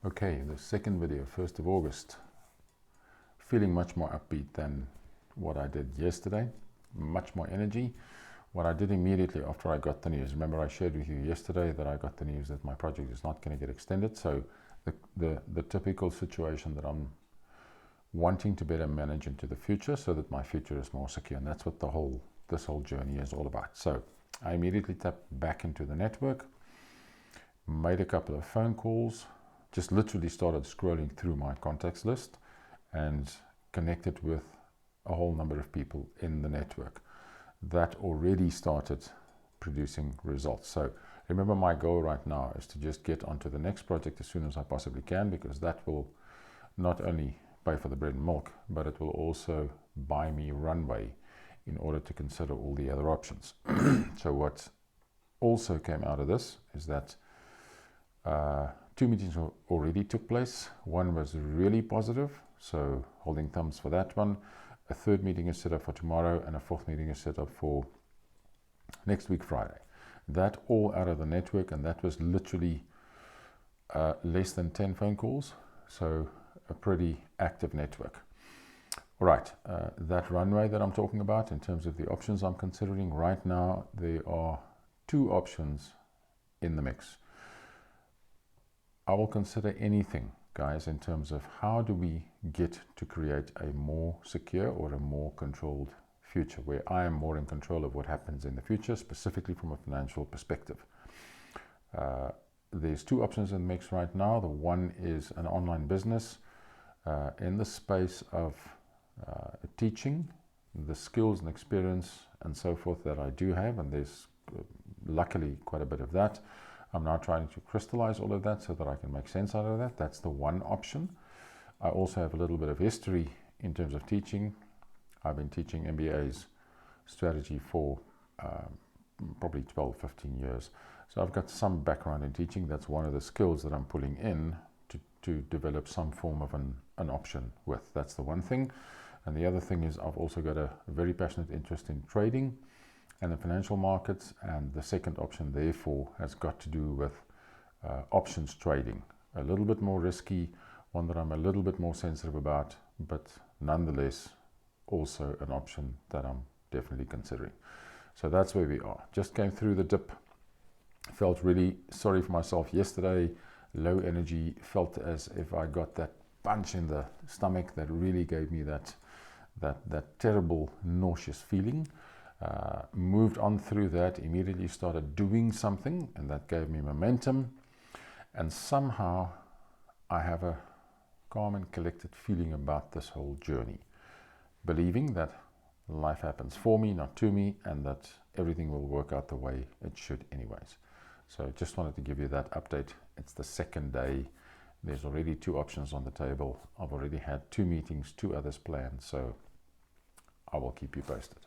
Okay, the second video, 1st of August. Feeling much more upbeat than what I did yesterday. Much more energy. What I did immediately after I got the news, remember I shared with you yesterday that I got the news that my project is not going to get extended. So the typical situation that I'm wanting to better manage into the future so that my future is more secure. And that's what this whole journey is all about. So I immediately tapped back into the network, made a couple of phone calls, just literally started scrolling through my contacts list and connected with a whole number of people in the network that already started producing results. So remember, my goal right now is to just get onto the next project as soon as I possibly can, because that will not only pay for the bread and milk, but it will also buy me runway in order to consider all the other options. So what also came out of this is that 2 meetings already took place. One was really positive, so holding thumbs for that one. A third meeting is set up for tomorrow, and a fourth meeting is set up for next week, Friday. That all out of the network, and that was literally less than 10 phone calls, so a pretty active network. All right, that runway that I'm talking about in terms of the options I'm considering right now, there are 2 options in the mix. I will consider anything, guys, in terms of how do we get to create a more secure or a more controlled future where I am more in control of what happens in the future, specifically from a financial perspective. There's 2 options in the mix right now. The one is an online business in the space of teaching the skills and experience and so forth that I do have, and there's luckily quite a bit of that. I'm now trying to crystallize all of that so that I can make sense out of that. That's the one option. I also have a little bit of history in terms of teaching. I've been teaching MBA's strategy for probably 12, 15 years. So I've got some background in teaching. That's one of the skills that I'm pulling in to develop some form of an option with. That's the one thing. And the other thing is I've also got a very passionate interest in trading and the financial markets, and the second option therefore has got to do with options trading. A little bit more risky, one that I'm a little bit more sensitive about, but nonetheless also an option that I'm definitely considering. So that's where we are. Just came through the dip, felt really sorry for myself yesterday, low energy, felt as if I got that punch in the stomach that really gave me that terrible nauseous feeling. Moved on through that, immediately started doing something, and that gave me momentum. And somehow I have a calm and collected feeling about this whole journey, believing that life happens for me, not to me, and that everything will work out the way it should anyways. So just wanted to give you that update. It's the second day. There's already 2 options on the table. I've already had 2 meetings, 2 others planned, so I will keep you posted.